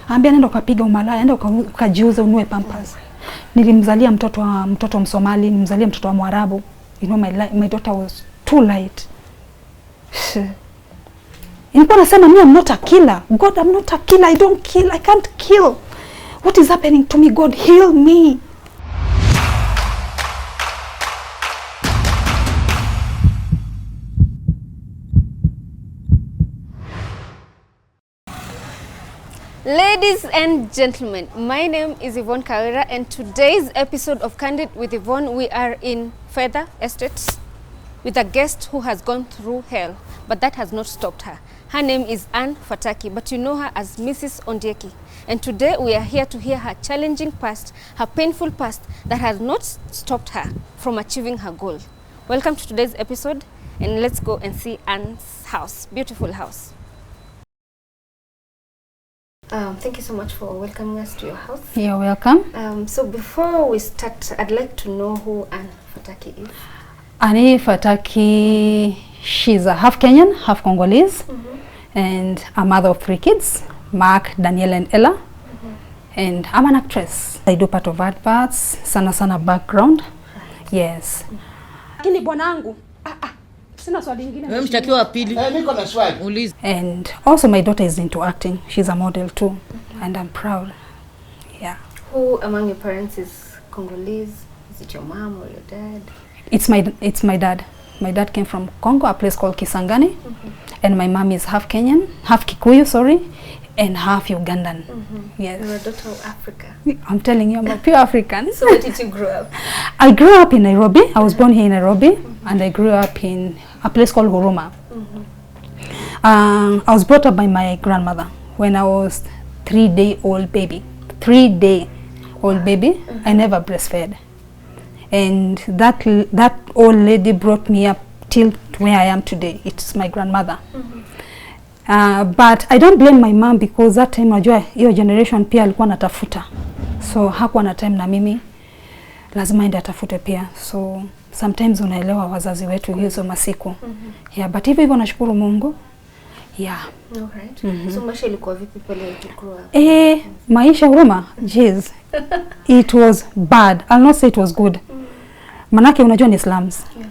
Ambia nenda ukapiga umalaya, nenda ukajiuze unue pampers. Nilimzalia mtoto Msomali, nimzalia mtoto wa Mwarabu. You know, my daughter was too light. Nilikuwa nasema I'm not a killer. God, I'm not a killer. I don't kill. I can't kill. What is happening to me? God, heal me. Ladies and gentlemen, my name is Yvonne Kawira, and today's episode of Candid with Yvonne, we are in Feather Estates with a guest who has gone through hell, but that has not stopped her. Her name is Anne Fataki, but you know her as Mrs. Ondieki. And today we are here to hear her challenging past, her painful past that has not stopped her from achieving her goal. Welcome to today's episode, and let's go and see Anne's house, beautiful house. Thank you so much for welcoming us to your house. You're welcome. So before we start, I'd like to know who Anne Fataki is. Anne Fataki, she's a half Kenyan, half Congolese, and a mother of 3 kids, Mark, Daniel, and Ella. And I'm an actress. I do part of adverts, sana background. Yes. Lakini bwanangu, sina swali lingine. Wewe mshtakiwa wa pili. Niko na swali. Uliza. And also my daughter is into acting. She's a model too. And I'm proud. Yeah. Who among your parents is Congolese? Is it your mom or your dad? It's my dad. My dad came from Congo, a place called Kisangani. And my mom is half Kenyan, half Kikuyu, sorry, and half Ugandan. Yes. You're a daughter of Africa. I'm telling you, I'm a pure African. So where did you grow up? I grew up in Nairobi. I was born here in Nairobi, and I grew up in a place called Huruma. I was brought up by my grandmother when I was 3-day-old baby. 3-day-old baby. I never breastfed. And that old lady brought me up till where I am today. It's my grandmother. But I don't blame my mom because that time najua hiyo generation pia alikuwa anatafuta. So hakuwa na time na mimi. Lazima aende atafute pia. So sometimes unaelewa wazazi wetu hizo masiku. Yeah, but hivyo nashukuru Mungu. Yeah. Alright. So maisha ilikuwa vipi pale ulikuwa? Maisha Huruma, jeez. It was bad. I'll not say it was good. Manake unajua ni slums. Yeah.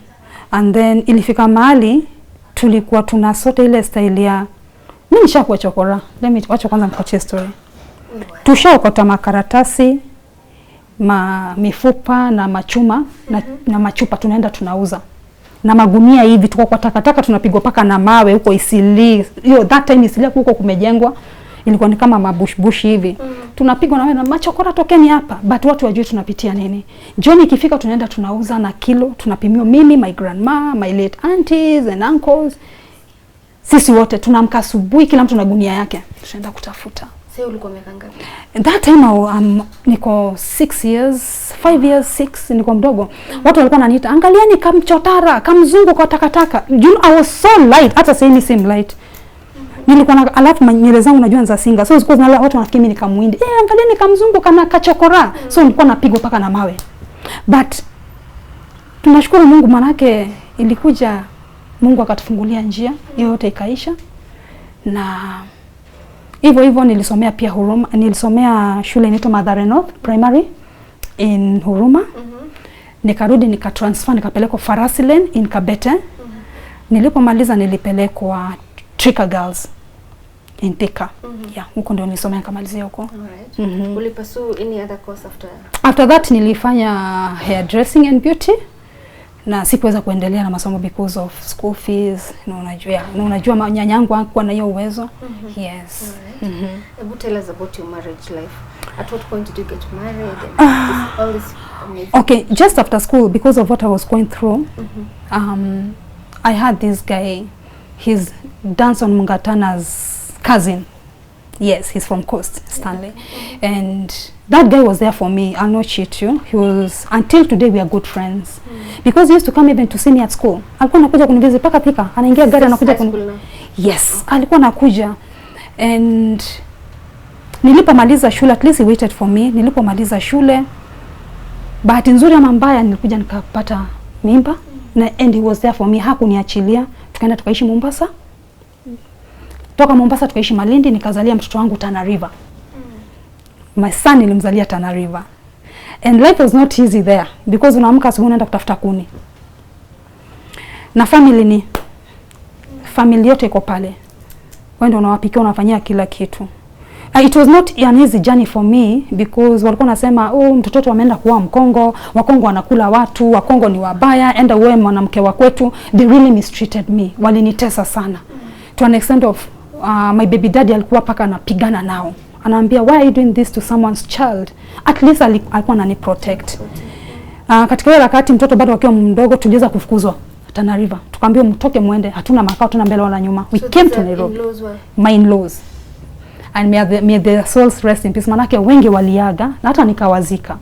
And then ilifika mahali tulikuwa tunasota ile style ya mimi nishakuwa chokora. Wacha kwanza nikuachie story. Tushaokota makaratasi, mifupa na machuma na machupa tunaenda tunauza. Na magunia hivi tuko kwa takataka tunapigwa paka na mawe huko Isili. Hiyo that time Isili huko kumejengwa. Ilikuwa ni kama mabush hivi. Tunapigwa na machokora tokeni hapa, but watu wajue tunapitia nini. Jioni ikifika tunaenda tunauza na kilo, tunapimiwa mimi, my grandma, my late aunties and uncles. Sisi wote tunamka asubuhi kila mtu na gunia yake. Tunaenda kutafuta. Sasa ulikuwa miaka ngapi? That time niko 6 years, 5 years, 6 niko mdogo. Watu walikuwa wananiita, "Angalieni kamchotara, kamzungu kwa takataka." You know, I was so light, hata sasa same light. Nilikuwa na alafu nywele zangu najua nza singa. So zilikuwa zinala watu wanafikiri mimi ni kamuindi. Angalieni kamzungu kana kachokora. So nilikuwa napigwa paka na mawe. But tunashukuru Mungu manake ilikuja Mungu akatufungulia njia, hiyo yote ikaisha. Na hivyo nilisomea pia Huruma, nilisomea shule inaitwa Mathare North Primary in Huruma. Nikarudi nikatransfer nikapelekwa Farasi Lane in Kabete. Nilipomaliza nilipelekwa Trika Girls in Thika. Yeah, huko ndio nilisomea nikamalizia huko. Alright. Will you pursue any other course after that? Nilifanya hairdressing and beauty. Na sikuweza kuendelea na masomo because of school fees. Unajua nyanyangu hakuwa na hiyo uwezo. Yes. Right. Tell us about your marriage life. At what point did you get married? And all this amazing. Okay, just after school because of what I was going through. I had this guy. He's Danson Mungatana's cousin. Yes, he's from Coast, Stanley. And that guy was there for me. I'll not cheat you. He was, until today we are good friends. Because he used to come even to see me at school. Alikuwa anakuja kunivisit paka Thika. Anaingia gari anakuja Yes, alikuwa anakuja. And nilipomaliza shule, at least he waited for me. Nilipomaliza shule, bahati nzuri ama mbaya nilikuja nikapata mimba. And he was there for me. Hakuniachilia. Tukaenda tukaishi Mombasa. Toka Mombasa tukaishi Malindi, nikazalia mtoto wangu Tana River. My son nilimzalia Tana River. And life was not easy there because unaamka asubuhi unaenda kutafuta kuni. Na family yote iko pale. Wewe ndio unawapikia, unafanyia kila kitu. It was not an easy journey for me because walikuwa nasema mtoto ameenda kuwa Mkongo, Wakongo wanakula watu, Wakongo ni wabaya, enda uwe mwanamke wa kwetu. They really mistreated me. Walinitesa sana. To an extent of my baby daddy alikuwa paka anapigana nao. Anaambia, why are you doing this to someone's child? At least alikuwa anani protect. Katika ile wakati mtoto bado akiwa mdogo tuliweza kufukuzwa Tana River. Tukaambiwa mtoke muende, hatuna makao, hatuna mbele wala nyuma. We came to Nairobi. My in-laws. And may the souls rest in peace. Manake wengi waliaga na hata nikawazika.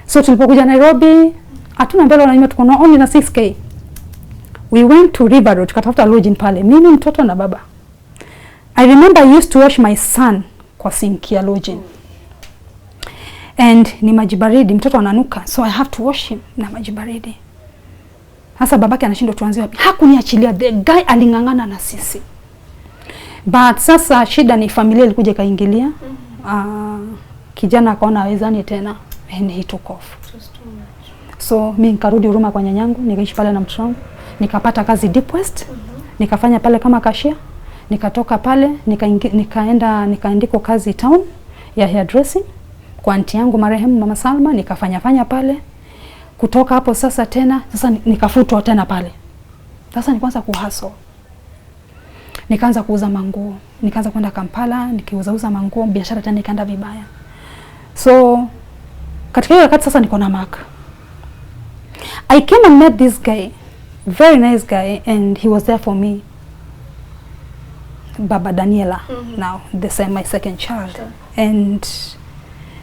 So tulipokuja Nairobi, hatuna mbele wala nyuma, tuko na only na 6K. We went to River Road, tukatafuta lodging pale. Mimi, mtoto na baba. I remember I used to wash my son kwa sink ya lodging. And ni maji baridi, mtoto ananuka. So I have to wash him na maji baridi. Hasa babake anashindwa tuanzie wapi. Hakuniachilia, the guy alingangana na sisi. But sasa shida ni familia ilikuja kaingilia. Kijana akaona hawezani tena and he took off. So mimi nikarudi Huruma kwa nyanyangu, nikaishi pale na mtoto wangu. Nikapata kazi Deep West. Nikafanya pale kama cashier. Nikatoka pale nikaandikwa kazi town ya hairdressing kwa aunti yangu marehemu Mama Salma, nikafanya pale. Kutoka hapo sasa nikafutwa tena pale. Sasa nikaanza kuhustle. Nikaanza kuuza manguo. Nikaanza kwenda Kampala, nikiuza manguo, biashara tena ikaenda vibaya. So katika hiyo wakati sasa niko na Mark. I came and met this guy, very nice guy, and he was there for me. Baba Daniela, now my second child. Sure. And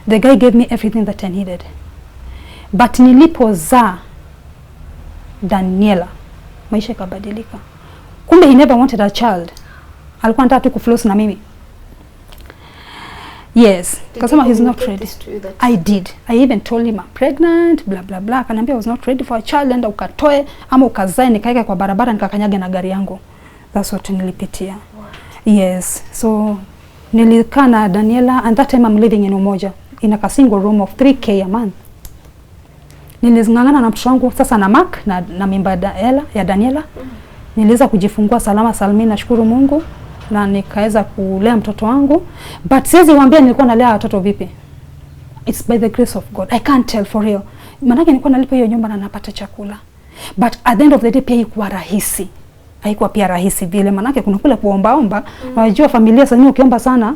the guy gave me everything that I needed. But nilipozaa Daniela, maisha ikabadilika. Kumbe he never wanted a child. Alikuwa anataka tu kufloss na mimi. Yes, kasema he's not ready. I did. I even told him I'm pregnant, blah blah blah. Akaniambia I was not ready for a child, enda ukatoe ama ukazae, nikaeka kwa barabara nikakanyaga na gari yangu. That's what nilipitia. Yes, so nilikaa na Daniela, and that time I'm living in Umoja in a single room of 3K a month. Nilizungangana na mtoto wangu sasa na Mark na mimba ya Daniela. Niliweza kujifungua salama salmini, nashukuru Mungu, na nikaweza kulea mtoto wangu. But siwezi waambia nilikuwa nalea watoto vipi. It's by the grace of God. I can't tell for real. Manake nilikuwa nalipa hiyo nyumba na napata chakula. But at the end of the day pia haikuwa rahisi. Haikuwa pia rahisi vile, manake kuna kule kuomba. Unajua familia sasa ukiomba sana,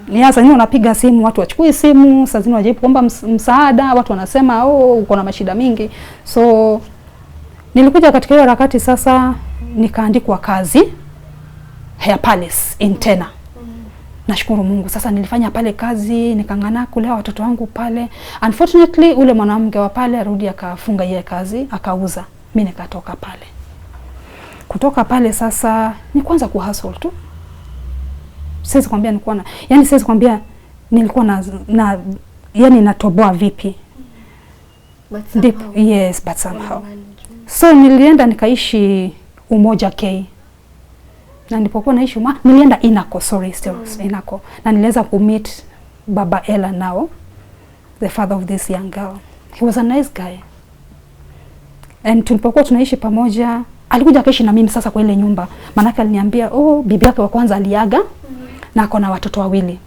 ni sasa unapiga simu, watu wachukue simu, sasa wajaribu kuomba msaada, watu wanasema uko na mashida mingi. So nilikuja katika hiyo harakati sasa, nikaandikwa kazi Hair Palace in Tena. Nashukuru Mungu, sasa nilifanya pale kazi, nikangana kulea watoto wangu pale. Unfortunately ule mwanamke wa pale arudi akafunga ile kazi, akauza. Mimi nikatoka pale. Kutoka pale sasa ni kwanza kuhustle tu. Siwezi kwambia nilikuwa na yani natoboa vipi. But somehow. So nilienda nikaishi Umoja K. Na nilipokuwa naishi nilienda Inako, Inako. Na niliweza kumeet Baba Ella now, the father of this young girl. He was a nice guy. And tulipokuwa tunaishi pamoja, alikuja kaishi na mimi sasa kwa ile nyumba. Manake aliniambia, bibi yake wa kwanza aliaga na ako na watoto wawili.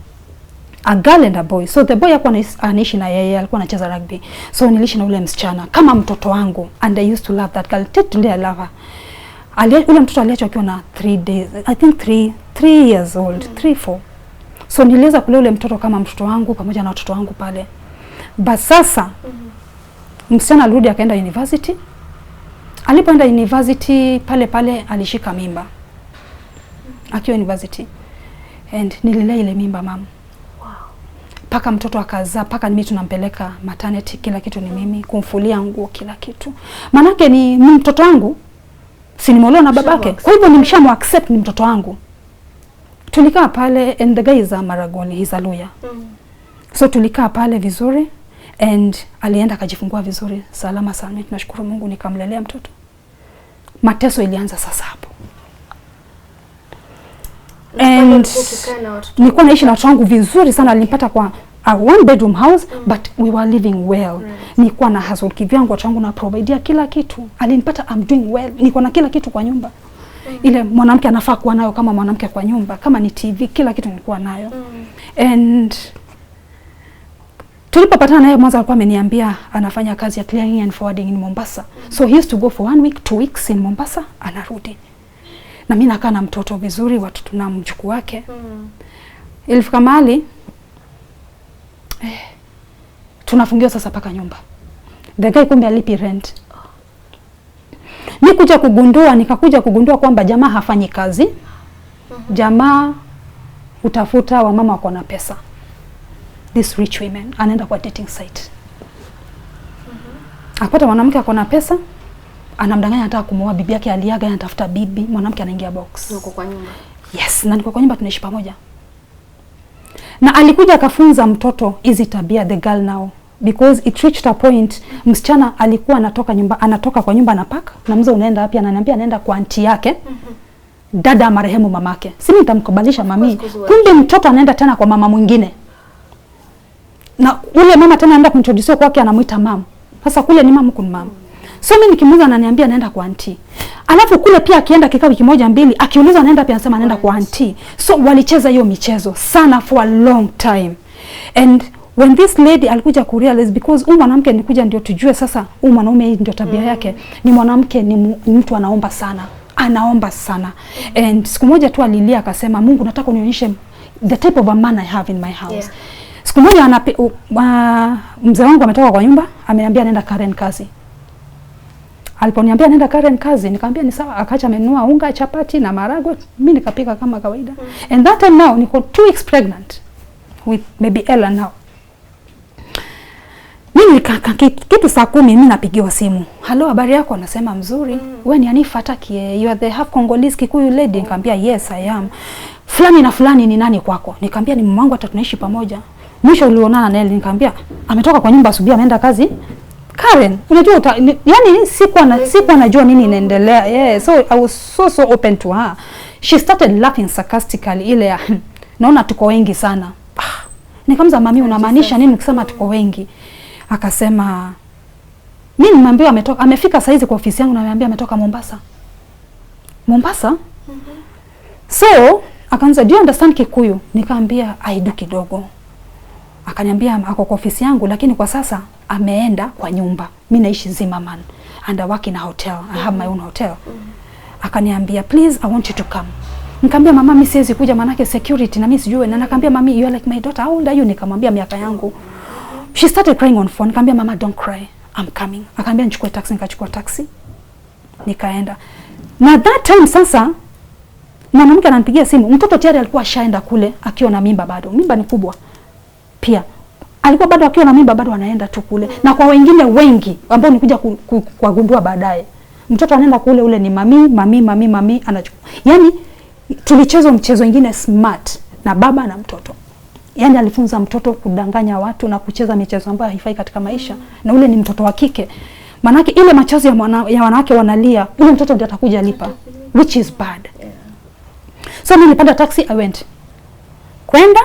A girl and a boy. So the boy alikuwa anaishi na yeye, alikuwa anacheza rugby. So niliishi na ule msichana kama mtoto wangu, and I used to love that girl. Today I love her. Ule mtoto aliachwa akiwa na 3 days. I think 3 years old, 3-4. So niliweza kulea ule mtoto kama mtoto wangu pamoja na watoto wangu pale. But sasa msichana alirudi akaenda university. Alipoenda university pale alishika mimba. Akiwa university. And nililea ile mimba mama. Paka mtoto akazaa, paka mimi tunampeleka maternity, kila kitu ni mimi, kumfulia nguo, kila kitu. Manake ni mtoto wangu, si nimeolewa na babake. Kwa hivyo nimshamu accept ni mtoto wangu. Tulikaa pale, and the guy is a Maragoli, he's a lawyer. So tulikaa pale vizuri, and alienda akajifungua vizuri, salama salmini. Tunashukuru Mungu, nikamlelea mtoto. Mateso ilianza sasa hapo. And nilikuwa naishi na watu wangu vizuri sana. Alinipata kwa a 1 bedroom house but we were living well. Nilikuwa na hustle kivyangu, watu wangu na providea kila kitu. Alinipata I'm doing well. Niko na kila kitu kwa nyumba. Ile mwanamke anafaa kuwa nayo kama mwanamke kwa nyumba, kama ni TV, kila kitu nilikuwa nayo. And tulipopatana naye mwanzo alikuwa ameniambia anafanya kazi ya clearing and forwarding in Mombasa. So he used to go for 1 week, 2 weeks in Mombasa, anarudi. Na mimi nakaa na mtoto vizuri, watu tuna mjukuu wake. Ilifika mahali tunafungiwa sasa paka nyumba. The guy kumbe alipi rent. Nikakuja kugundua kwamba jamaa hafanyi kazi. Jamaa utafuta wamama wako na pesa. This rich women anaenda kwa dating site. Akapata mwanamke ako na pesa, anamdanganya anataka kumuoa bibi yake, aliaga anatafuta bibi, mwanamke anaingia box. Niko kwa nyumba. Yes, na niko kwa nyumba, tunaishi pamoja. Na alikuja akafunza mtoto hizi tabia, the girl now, because it reached a point msichana alikuwa anatoka kwa nyumba anapaka, na mzee unaenda wapi? Ananiambia anaenda kwa aunti yake. Dada marehemu mamake. Sisi nitamkubalisha mami. Kumbe mtoto anaenda tena kwa mama mwingine. Na ule mama tena anaenda kuintroduce kwake, anamuita mama. Sasa kule ni mama kuna mama. So mimi nikimuuliza ananiambia anaenda kwa aunti. Alafu kule pia akienda kikao wiki moja mbili, akiuliza anaenda pia anasema anaenda kwa aunti. So walicheza hiyo michezo sana for a long time. And when this lady alikuja kurealize, because huyu mwanamke nikuja ndio tujue sasa huyu mwanaume ndio tabia yake, ni mwanamke ni mtu anaomba sana. Anaomba sana. And siku moja tu alilia akasema, Mungu nataka unionyeshe the type of a man I have in my house. Siku moja mzee wangu ametoka kwa nyumba, ameniambia nenda Karen kazi. Aliponiambia nenda Karen kazi, nikamwambia ni sawa. Akacha amenunua unga, chapati na maragwe, mimi nikapika kama kawaida. And that time now niko 2 weeks pregnant with maybe Ella now. Mimi kitu saa 10 mimi napigiwa simu. Hello, habari yako? Anasema mzuri. Wewe ni Anifa Takie, you are the half Congolese Kikuyu lady. Nikamwambia yes I am. Fulani na fulani ni nani kwako? Nikamwambia ni mama wangu, hata tunaishi pamoja. Mwisho ulionana naye, nikamwambia ametoka kwa nyumba asubuhi ameenda kazi. Karen, unajua yani sikuwa najua nini inaendelea. Yeah, so I was so open to her. She started laughing sarcastically ile naona tuko wengi sana. Nikamza mami, unamaanisha nini ukisema tuko wengi? Akasema mimi nimwambia amefika saizi kwa ofisi yangu na niambia ametoka Mombasa. Mombasa? So akaanza, do you understand Kikuyu? Nikamwambia I do kidogo. Akaniambia ako kwa ofisi yangu lakini kwa sasa ameenda kwa nyumba. Mimi naishi Zimmerman and I work in a hotel. I have my own hotel. Akaniambia please I want you to come. Nikamwambia mama, mimi siwezi kuja manake security na mimi sijui. Na nikamwambia mami, you are like my daughter. How old are you? Nikamwambia miaka yangu. She started crying on phone. Nikamwambia mama, don't cry, I'm coming. Akaniambia nichukue taxi, nikachukua taxi. Nikaenda. Na that time sasa mwanamke ananipigia simu. Mtoto tayari alikuwa ashaenda kule akiwa na mimba bado. Mimba ni kubwa. Pia alikuwa bado akiwa na mimba bado anaenda tu kule. Na kwa wengine wengi ambao nikuja kuwagundua baadaye. Mtoto anaenda kule, ule ni mami anachukua. Yaani tulicheza mchezo mwingine smart na baba na mtoto. Yaani alifunza mtoto kudanganya watu na kucheza michezo ambayo haifai katika maisha. Na ule ni mtoto wa kike. Manake ile machozi ya wanawake wanalia, ule mtoto ndiye atakuja lipa, which is bad. So mimi nilipanda taxi, I went. Kwenda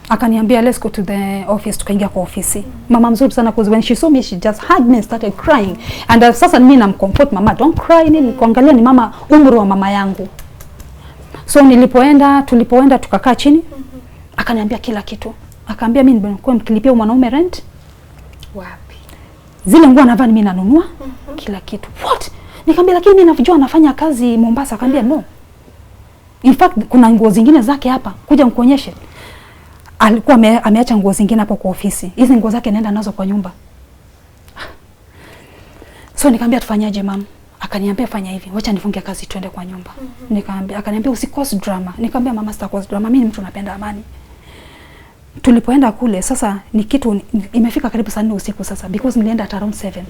akaniambia let's go to the office. Tukaingia kwa ofisi. Mama mzuri sana, because when she saw me she just hugged me and started crying. And sasa mimi namcomfort mama, don't cry nini, kuangalia ni mama umri wa mama yangu. So tulipoenda tukakaa chini. Akaniambia kila kitu. Akaambia mimi nimekuwa mkilipia mwanaume rent. Wapi? Zile nguo anavaa mimi nanunua. Kila kitu. What? Nikamwambia lakini mimi navijua anafanya kazi Mombasa. Akaambia no. In fact kuna nguo zingine zake hapa. Kuja nikuonyeshe. Alikuwa ameacha nguo zingine hapo kwa ofisi. Hizi nguo zake naenda nazo kwa nyumba. So nikamwambia tufanyaje mama? Akaniambia fanya hivi, wacha nifunge kazi tuende kwa nyumba. Akaniambia usikose drama. Nikamwambia mama, sitakosa drama. Mimi ni mtu napenda amani. Tulipoenda kule sasa ni kitu imefika karibu saa 4 usiku sasa, because nilienda at around 7.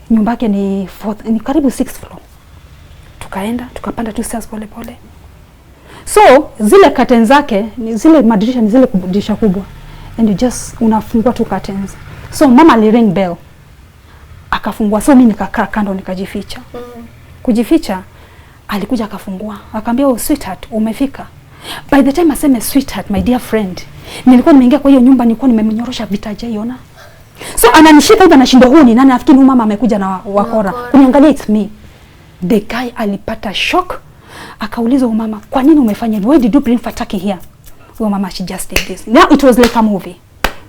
Nyumba yake ni karibu 6th floor. Tukaenda tukapanda tu stairs pole pole. So zile curtains zake ni zile madirisha, ni zile dirisha kubwa. And you just unafungua tu curtains. So mama ali ring bell. Akafungua. So mimi nikakaa kando nikajificha. Kujificha alikuja akafungua. Akaambia, "Oh sweetheart, umefika." By the time aseme sweetheart, my dear friend, nilikuwa nimeingia kwa hiyo nyumba, nilikuwa nimemnyorosha vitaje iona. So ananishika hivi, anashinda huyu ni nani? Nafikiri mama amekuja na wakora. Kuniangalia, it's me. The guy alipata shock. Akauliza mama, "Kwa nini umefanya? Why did you bring Fataki here?" Huyo mama, "She just did this." Now it was like a movie.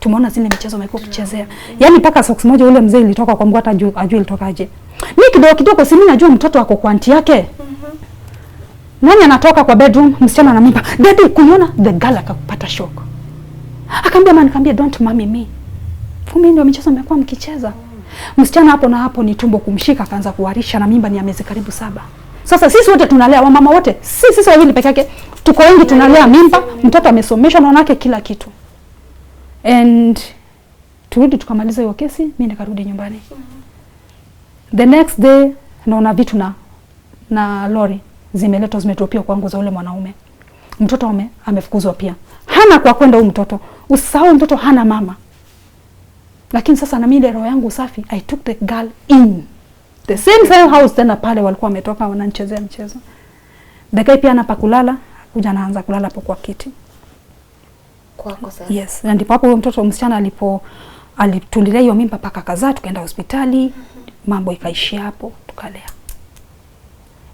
Tumeona zile michezo amekuwa kuchezea. Yaani paka socks moja ule mzee ilitoka kwa mguu, hata ajui ilitokaje. Mimi kidogo si mimi najua mtoto wako kwa aunti yake. Nani anatoka kwa bedroom, msichana na mimba. Daddy, kuona the girl akapata shock. Akamwambia, "Don't mommy me." Kumbe ndio michezo mmekuwa mkicheza. Msichana hapo na hapo ni tumbo kumshika, akaanza kuharisha na mimba ni ya miezi karibu 7. Sasa sisi wote tunalea, wamama wote. Sisi wawili peke yake. Tuko wengi tunalea mimba, mtoto amesomeshwa na wanawake kila kitu. And turudi tukamaliza hiyo kesi, mimi nikarudi nyumbani. The next day naona vitu na lori zimeletwa, zimetropia kwangu za ule mwanaume. Mtoto amefukuzwa pia. Hana kwa kwenda huyu mtoto. Usahau mtoto hana mama. Lakini sasa na mimi roho yangu safi, I took the girl in the same house tena pale walikuwa wametoka wananichezea mchezo. The guy pia anapakulala, kuja anaanza kulala hapo kwa kiti. Kwako sasa. Yes, na ndipo hapo huyo mtoto msichana alitulilia hiyo mimba paka kazaa, tukaenda hospitali, mambo ikaishia hapo, tukalea.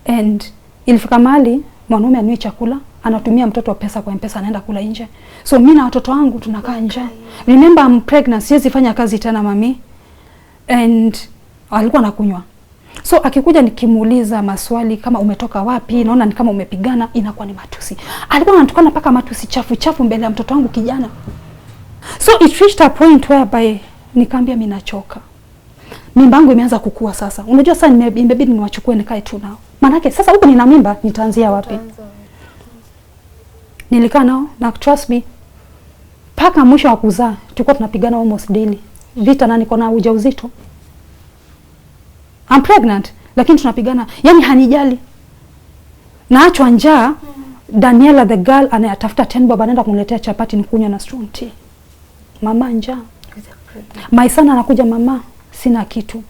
And ilifika mahali mwanaume anui chakula, anatumia mtoto pesa kwa M-Pesa, anaenda kula nje. So mimi na watoto wangu tunakaa nje. Remember I'm pregnant, siwezi fanya kazi tena mami. And alikuwa anakunywa. So akikuja nikimuuliza maswali kama umetoka wapi, naona ni kama umepigana, inakuwa ni matusi. Alikuwa anatukana paka matusi chafu mbele ya mtoto wangu kijana. So it reached a point whereby nikamwambia mimi nachoka. Mimba yangu imeanza kukua sasa. Unajua sasa imebidi niwachukue nikae tu nao. Maana yake sasa huko nina mimba, nitaanzia wapi? Nilikaa nao na trust me, paka mwisho wa kuzaa tulikuwa tunapigana almost daily. Vita na niko na ujauzito. I'm pregnant, lakini tunapigana. Yaani hanijali. Naachwa njaa. Daniela the girl anayatafuta 10 bob, anaenda kuniletea chapati nikunywa na strong tea. Mama njaa. My son anakuja, "Mama, sina kitu."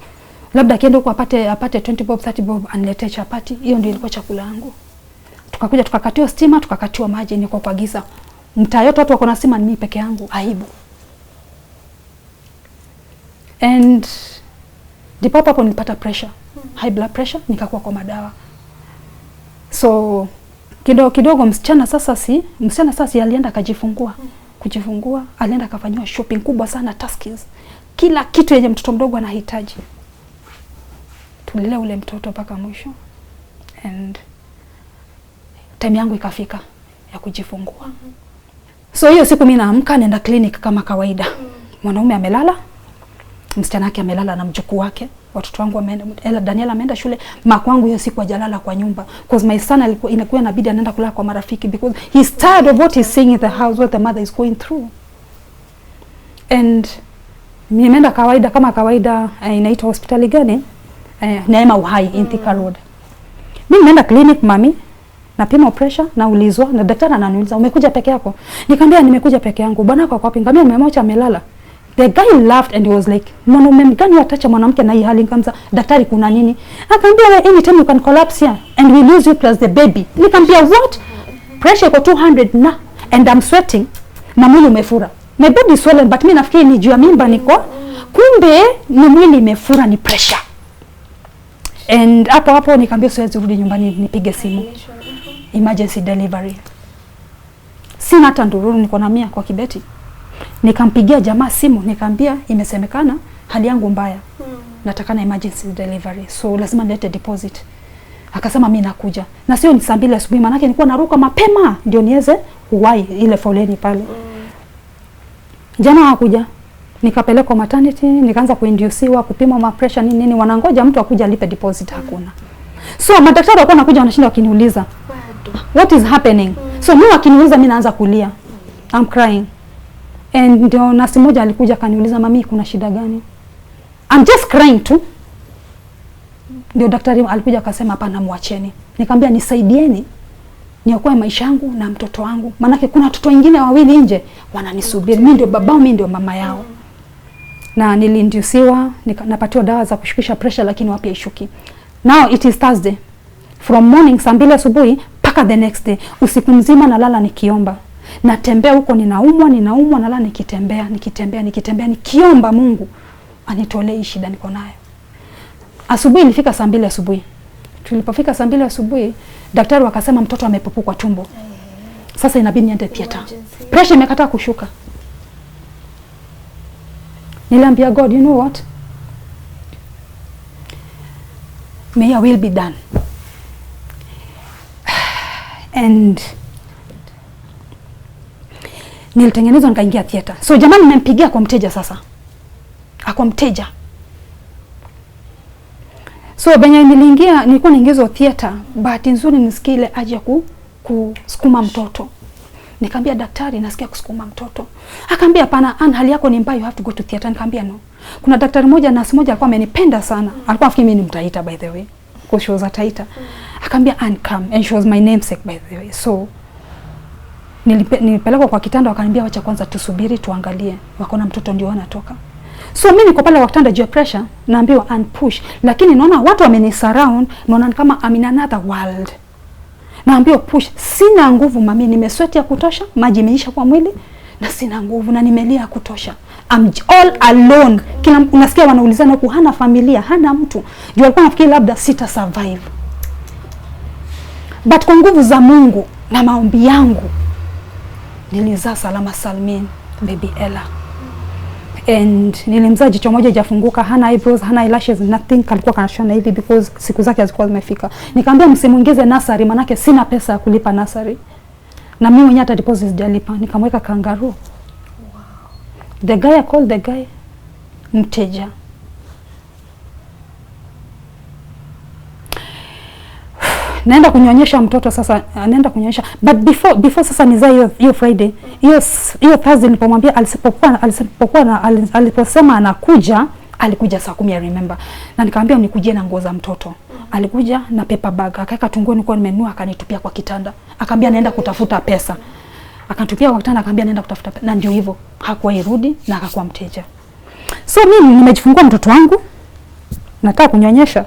Labda akienda huko apate 20 bob, 30 bob, aniletee chapati. Hiyo ndio ilikuwa chakula yangu. Tukakuja tukakatiwa stima, tukakatiwa maji, niko kwa giza. Mtaa yote watu wako na stima, ni mimi peke yangu, aibu. And ndipo hapo nilipata pressure, high blood pressure, nikakuwa kwa madawa. So kidogo msichana sasa alienda akajifungua. Kujifungua, alienda akafanywa shopping kubwa sana Tuskys. Kila kitu yenye mtoto mdogo anahitaji. Tulilea ule mtoto mpaka mwisho. And time yangu ikafika ya kujifungua. So hiyo siku mimi naamka naenda clinic kama kawaida. Mwanaume amelala, msichana wake amelala na mjukuu wake. Watoto wangu wameenda, Daniela ameenda shule, mama wangu hiyo siku hajalala kwa nyumba because my son alikuwa inakuwa inabidi anaenda kulala kwa marafiki because he's tired of what he's seeing in the house, what the mother is going through. And nimeenda kawaida kama kawaida, inaitwa hospitali gani? Neema Uhai in Thika Road. Mimi nimeenda clinic mami, napima pressure, naulizwa na daktari ananiuliza, "Umekuja peke yako?" Nikamwambia nimekuja peke yangu. "Bwana kwa wapi?" Nikamwambia nimemwacha amelala. The guy laughed and he was like, "Mwanaume mgani atacha mwanamke na hii hali?" Nikamza, "Daktari kuna nini?" Akamwambia, "Anytime you can collapse here and we lose you plus the baby." Nikamwambia, "What? Pressure iko 200 na and I'm sweating na mwili umefura. My body is swollen but mimi nafikiri ni juu ya mimba niko. Kumbe ni mwili imefura, ni pressure." And hapo nikamwambia siwezi rudi nyumbani, nipige simu. Emergency delivery. Sina hata ndururu, niko na 100 kwa kibeti. Nikampigia jamaa simu, nikamwambia imesemekana hali yangu mbaya. Nataka na emergency delivery. So lazima nilete deposit. Akasema mimi nakuja. Na sio ni saa 2 asubuhi, maana yake nilikuwa naruka mapema ndio niweze kuwahi ile foleni pale. Jana hakuja. Nikapelekwa maternity, nikaanza kuinduciwa, kupima ma pressure nini, wanangoja mtu akuja alipe deposit, hakuna. So madaktari wako nakuja wanashinda wakiniuliza, "What is happening?" So mimi wakiniuliza mimi naanza kulia. I'm crying. And ndio nasi moja alikuja kaniuliza, "Mami kuna shida gani?" I'm just crying tu. Ndio daktari alikuja akasema, "Hapana, muacheni." Nikamwambia, "Nisaidieni niokoe maisha yangu na mtoto wangu. Maana kuna watoto wengine 2 nje wananisubiri. Mimi ndio babao, mimi ndio mama yao." Na niliinduciwa, napatiwa dawa za kushukisha pressure lakini wapi haishuki. Now it is Thursday. From morning saa 2 asubuhi mpaka the next day. Usiku mzima nalala nikiomba. Natembea huko ninaumwa nalala nikitembea nikiomba Mungu anitolee shida niko nayo. Asubuhi ilifika saa 2 asubuhi. Tulipofika saa 2 asubuhi, daktari wakasema mtoto amepupukwa tumbo. Sasa inabidi niende theater. Pressure imekataa kushuka. Niliambia God, you know what? May your will be done. And nilitengenezwa nikaingia theater. So jamani nimempigia kwa mteja sasa. Ako mteja. So benye niliingia nilikuwa naingizwa theater, bahati nzuri nisikia ile aje kusukuma mtoto. Nikamwambia daktari nasikia kusukuma mtoto. Akaambia hapana, hali yako ni mbaya, you have to go to theater. Nikamwambia no. Kuna daktari mmoja nasi mmoja alikuwa amenipenda sana. Alikuwa afikiri mimi ni mtaita by the way. Because she was a taita. Akaambia Ann come, and she was my namesake by the way. So nilipelekwa kwa kitanda, wakaniambia wacha kwanza tusubiri tuangalie. Wakaona mtoto ndio anatoka. So mimi niko pale kwa kitanda juu ya pressure, naambiwa and push. Lakini naona watu wamenisurround, naona kama I'm in another world. Naambiwa push. Sina nguvu mami, nimesweat ya kutosha, maji imeisha kwa mwili na sina nguvu na nimelia ya kutosha. I'm all alone. Kila unasikia wanaulizana huku hana familia, hana mtu. Juu alikuwa nafikiri labda sita survive. But kwa nguvu za Mungu na maombi yangu nilizaa salama salmin baby Ella. And nilimzaa jicho moja hajafunguka, hana eyebrows, hana eyelashes, nothing. Kalikuwa kanashona hivi because siku zake hazikuwa zimefika. Nikamwambia msimuingize nursery manake sina pesa ya kulipa nursery. Na mimi mwenyewe hata deposit sijalipa. Nikamweka kangaroo. Wow. The guy I called the guy mteja. Naenda kunyonyesha mtoto sasa, naenda kunyonyesha. But before sasa nizaa hiyo Friday, hiyo Thursday nilipomwambia aliposema anakuja, alikuja saa 10 I remember. Na nikamwambia unikujie na nguo za mtoto. Alikuja na paper bag, akaweka tunguo nilikuwa nimenunua, akanitupia kwa kitanda. Akamwambia naenda kutafuta pesa. Akanitupia kwa kitanda, akamwambia naenda kutafuta pesa. Na ndio hivyo, hakuwa irudi na akakuwa mteja. So mimi nimejifungua mtoto wangu. Nataka kunyonyesha.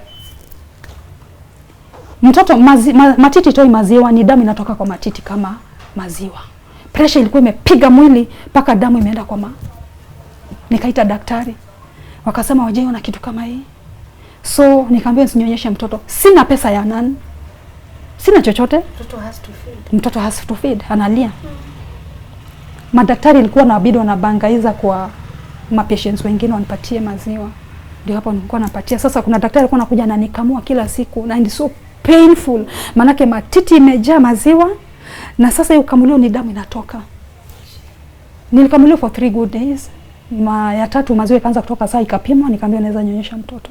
Mtoto matiti toi maziwa, ni damu inatoka kwa matiti kama maziwa. Pressure ilikuwa imepiga mwili mpaka damu imeenda kwa Nikaita daktari. Wakasema waje na kitu kama hii. So nikamwambia nisinyonyeshe mtoto. Sina pesa ya nani. Sina chochote. Mtoto has to feed. Analia. Madaktari ilikuwa inabidi wanabangaiza kwa patients wengine wanipatie maziwa. Ndio hapo nilikuwa napatia. Sasa kuna daktari alikuwa anakuja na nikamua kila siku na ndi so painful. Manake matiti imejaa maziwa na sasa hiyo kamulio ni damu inatoka. Nilikamuliwa for 3 good days. Ya 3 maziwa ikaanza kutoka, saa ikapimwa, nikamwambia naweza nyonyesha mtoto.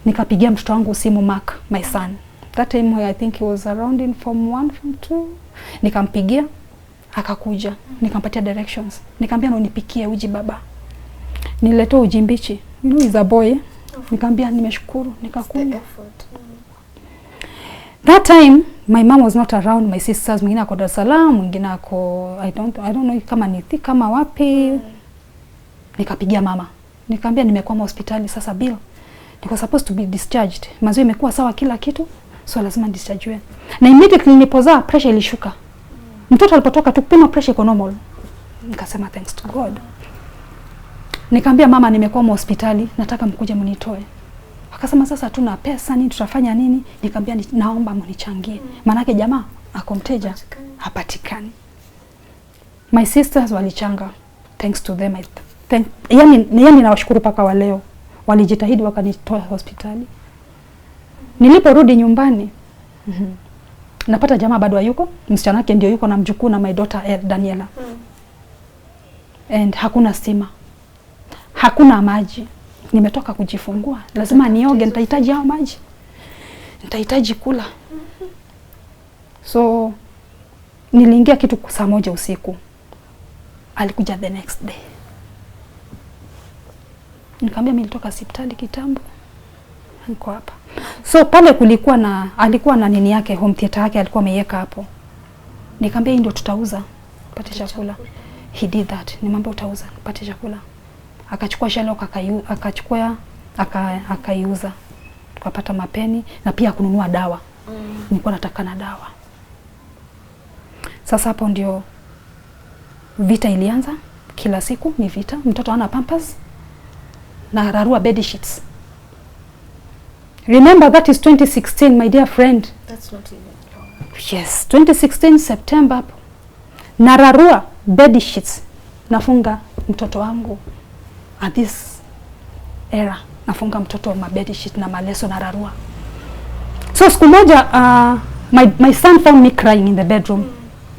Nikapigia mtoto wangu simu Mark, my son. That time I think he was around in form 1, form 2. Nikampigia, akakuja. Nikampatia directions. Nikamwambia unipikie uji baba. Niletwa uji mbichi. You know he's a boy. Nikamwambia nimeshukuru, nikakunywa. That time my mom was not around, my sisters mwingine ako Dar es Salaam, mwingine ako I don't know kama ni kama wapi. Nikapigia mama. Nikamwambia nimekuwa hospitali sasa bill. Niko supposed to be discharged. Maziwa imekuwa sawa kila kitu, so lazima dischargewe. Na immediately nilipozaa pressure ilishuka. Mtoto alipotoka tukipima pressure iko normal. Nikasema thanks to God. Nikamwambia mama nimekuwa hospitali, nataka mkuje mnitoe. Akasema sasa hatuna pesa, nini tutafanya nini? Nikamwambia naomba mnichangie. Maana jamaa ako mteja hapatikani. My sisters walichanga. Thanks to them. Yani nawashukuru paka wa leo. Walijitahidi wakanitoa hospitali. Niliporudi nyumbani, napata jamaa bado hayuko, msichana wake ndio yuko na mjukuu na my daughter Daniela. And hakuna stima. Hakuna maji. Nimetoka kujifungua. Lazima nioge, nitahitaji hao maji. Nitahitaji kula. So niliingia kitu saa 1 usiku. Alikuja the next day. Nikamwambia mimi nilitoka hospitali kitambo. Niko hapa. So pale kulikuwa na alikuwa na nini yake, home theater yake alikuwa ameiweka hapo. Nikamwambia hii ndio tutauza, pate chakula. He did that. Nimwambia utauza, pate chakula. Akachukua shelo akaiuza. Tukapata mapeni na pia kununua dawa. nilikuwa nataka na dawa. Sasa hapo ndio vita ilianza. Kila siku ni vita. Mtoto ana pampers na rarua bed sheets. Remember that is 2016, my dear friend. That's not even long. Yes, 2016 September. Nararua bed sheets. Nafunga mtoto wangu. At this era, nafunga mtoto ma bed sheet na maleso nararua. So siku moja my son found me crying in the bedroom.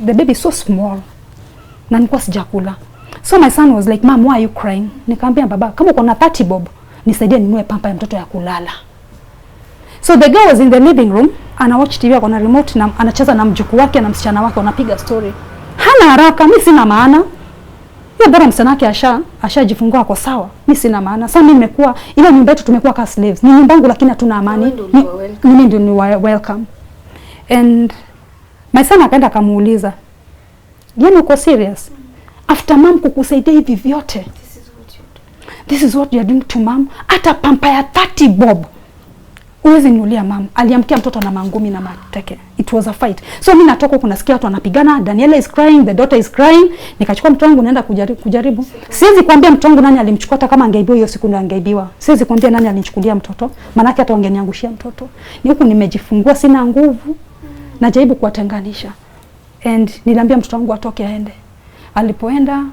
The baby is so small. Na nilikuwa sijakula. So my son was like, "Mom, why are you crying?" Nikamwambia baba, kama uko na 30 bob, nisaidie ninunue pampa ya mtoto ya kulala. So the girl was in the living room, ana watch TV, ako na remote na anacheza na mjukuu wake na msichana wake wanapiga story. Hana haraka, mimi sina maana. Yeye bora msichana wake ashajifungua ako sawa. Mimi sina maana. Sasa mimi nimekuwa ile nyumba yetu tumekuwa ka slaves. Ni nyumba yangu lakini hatuna amani. Mimi ndio ni welcome. And my son akaenda akamuuliza, "Yeye uko serious? After mom kukusaidia hivi vyote. This is what you are doing to mom. Hata pampa ya 30 bob. Uwezi niulia mom." Aliamkia mtoto na mangumi na mateke. It was a fight. So mimi natoka huko nasikia watu wanapigana. Daniela is crying, the daughter is crying. Nikachukua mtoto wangu naenda kujaribu. Siwezi kuambia mtoto wangu nani alimchukua, hata kama angeibiwa hiyo siku ndio angeibiwa. Siwezi kuambia nani alinichukulia mtoto. Maana yake hata wangeniangushia mtoto. Ni huku nimejifungua, sina nguvu. Najaribu kuwatenganisha. And niliambia mtoto wangu atoke aende. Alipoenda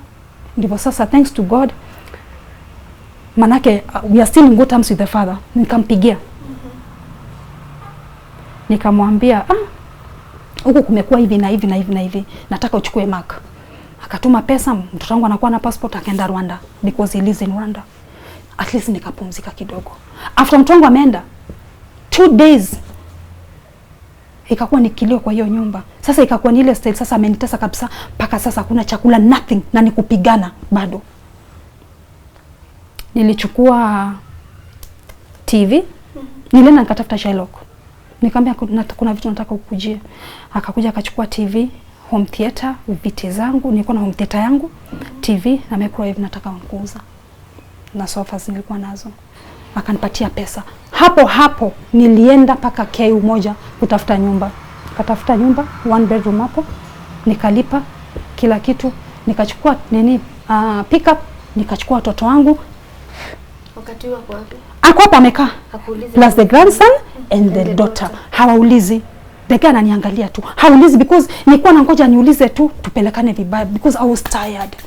ndipo sasa, thanks to God, manake we are still in good terms with the father. Nikampigia. Nikamwambia, huku kumekuwa hivi na hivi na hivi na hivi. Nataka uchukue mark. Akatuma pesa, mtoto wangu anakuwa na passport akaenda Rwanda because he lives in Rwanda. At least nikapumzika kidogo. After mtoto wangu ameenda 2 days ikakuwa nikilio kwa hiyo nyumba. Sasa ikakuwa ni ile style, sasa amenitesa kabisa mpaka sasa hakuna chakula, nothing, na nikupigana bado. Nilichukua TV, nilienda nikatafuta Shylock. Nikamwambia kuna vitu nataka ukujie. Akakuja akachukua TV, home theater, viti zangu, nilikuwa na home theater yangu, TV na microwave nataka kuuza. Na sofas nilikuwa nazo. Akanipatia pesa. Hapo nilienda paka KU moja kutafuta nyumba. Katafuta nyumba 1 bedroom hapo. Nikalipa kila kitu. Nikachukua pick up, nikachukua watoto wangu. Wakati wako wapi? Ako hapa amekaa. Plus the grandson and the daughter. Hawaulizi. The guy ananiangalia tu. Hawaulizi because nilikuwa nangoja niulize tu tupelekane vibaya because I was tired.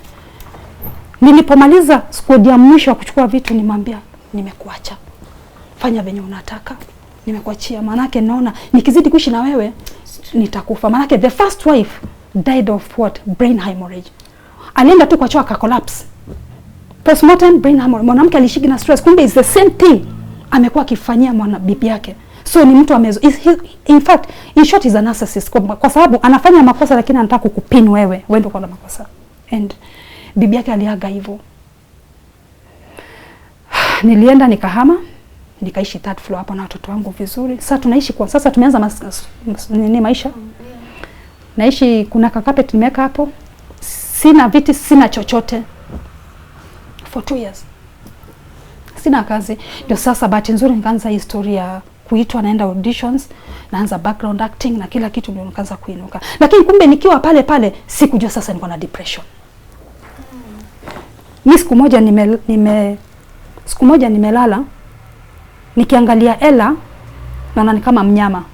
Nilipomaliza squad ya mwisho wa kuchukua vitu nimwambia nimekuacha. Fanya venye unataka. Nimekuachia, manake naona nikizidi kuishi na wewe nitakufa. Manake the first wife died of what? Brain hemorrhage. Alienda tu kwa choo akacollapse. Postmortem brain hemorrhage. Mwanamke alishiki na stress, kumbe is the same thing amekuwa akifanyia mwana bibi yake. So ni mtu in fact in short is a narcissist kwa sababu anafanya makosa lakini anataka kukupin wewe ndio kwa makosa. And bibi yake aliaga hivyo. Nilienda nikahama, nikaishi 3rd floor hapo na watoto wangu vizuri. Sasa tunaishi kwa sasa tumeanza maisha. Naishi kuna carpet nimeweka hapo. Sina viti, sina chochote. For 2 years. Sina kazi. Ndio sasa bahati nzuri nikaanza historia ya kuitwa naenda auditions, naanza background acting na kila kitu ndio nikaanza kuinuka. Lakini kumbe nikiwa pale sikujua sasa niko na depression. Mimi siku moja nimelala nikiangalia Ella naona ni kama mnyama,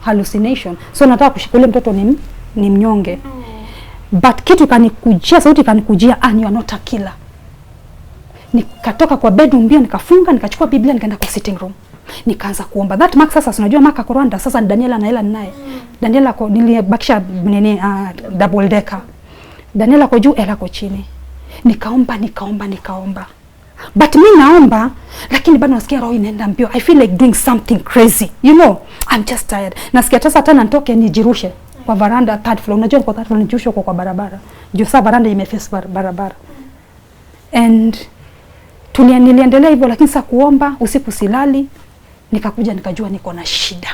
hallucination. So nataka kushikilia mtoto ni mnyonge. But kitu kanikujia, sauti kanikujia, you are not a killer. Nikatoka kwa bedroom mbio, nikafunga, nikachukua Biblia, nikaenda kwa sitting room. Nikaanza kuomba. That Mark sasa unajua Mark ako Rwanda, sasa Daniela na Ella ninaye. Daniela kwa nilibakisha double decker. Daniela kwa juu, Ella kwa chini. Nikaomba. But mimi naomba lakini bado nasikia roho inaenda mbio. I feel like doing something crazy. You know, I'm just tired. Nasikia sasa tena nitoke nijirushe kwa veranda 3rd floor. Unajua kwa 3rd floor nijirushe kwa barabara. Juu sasa veranda imeface barabara. And niliendelea hivyo lakini sasa kuomba usiku silali. Nikakuja nikajua niko na shida.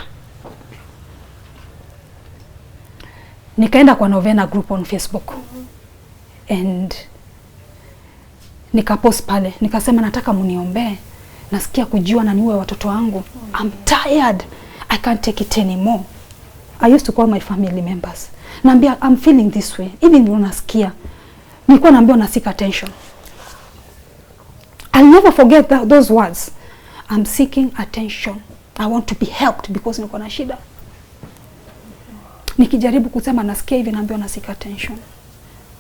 Nikaenda kwa Novena group on Facebook. And nikapost pale, nikasema nataka mniombee. Nasikia kujiwa na niue watoto wangu. I'm tired. I can't take it anymore. I used to call my family members. Naambia, I'm feeling this way. Even unasikia. Nilikuwa naambia na seek attention. I'll never forget those words. I'm seeking attention. I want to be helped because niko na shida. Nikijaribu kusema nasikia hivi naambiwa na seek attention.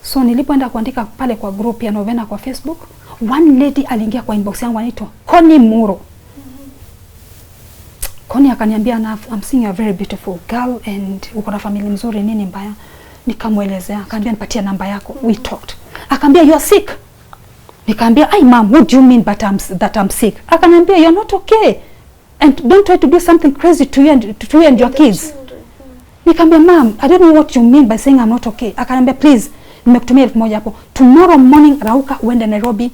So nilipoenda kuandika pale kwa group ya Novena kwa Facebook, one lady aliingia kwa inbox yangu anaitwa Connie Muro. Connie akaniambia, I'm seeing a very beautiful girl and uko na familia nzuri, nini mbaya? Nikamwelezea, akaniambia nipatie namba yako. We talked. Akaniambia you are sick. Nikamwambia, "Ai mom, what do you mean that I'm sick?" Akaniambia, "You're not okay. And don't try to do something crazy to you and your kids." Nikamwambia, "Mom, I don't know what you mean by saying I'm not okay." Akaniambia, "Please, nimekutumia 1000 hapo. Tomorrow morning rauka uende Nairobi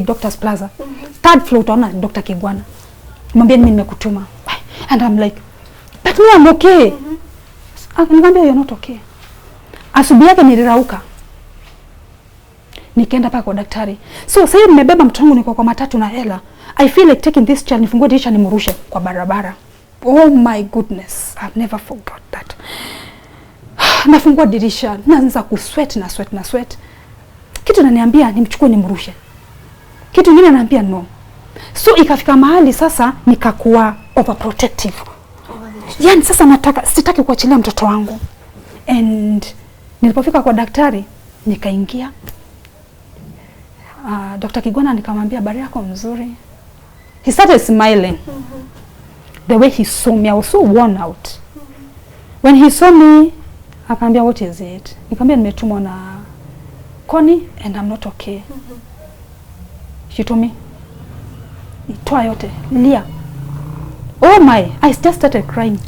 Doctors Plaza. Third floor utaona Dr. Kigwana. Mwambie mimi nimekutuma." And I'm like, "But me I'm okay." Akaniambia, "You're not okay." Asubuhi yake nilirauka. Nikaenda paka kwa daktari. So sasa nimebeba mtoto wangu, niko kwa matatu na hela. I feel like taking this child, nifungue dirisha nimrushe kwa barabara. Oh my goodness, I've never forgot that. Nafungua dirisha, naanza kusweat na sweat. Kitu ananiambia nimchukue nimrushe. Kitu kingine ananiambia no. So ikafika mahali sasa nikakuwa overprotective. Yaani sasa sitaki kuachilia mtoto wangu. And nilipofika kwa daktari nikaingia. Dr. Kigwana nikamwambia, "Habari yako mzuri." He started smiling. The way he saw me, I was so worn out. When he saw me, akaniambia, "What is it?" Nikamwambia, "Nimetumwa na Connie and I'm not okay." She told me, "Toa yote, lia." Oh my, I just started crying.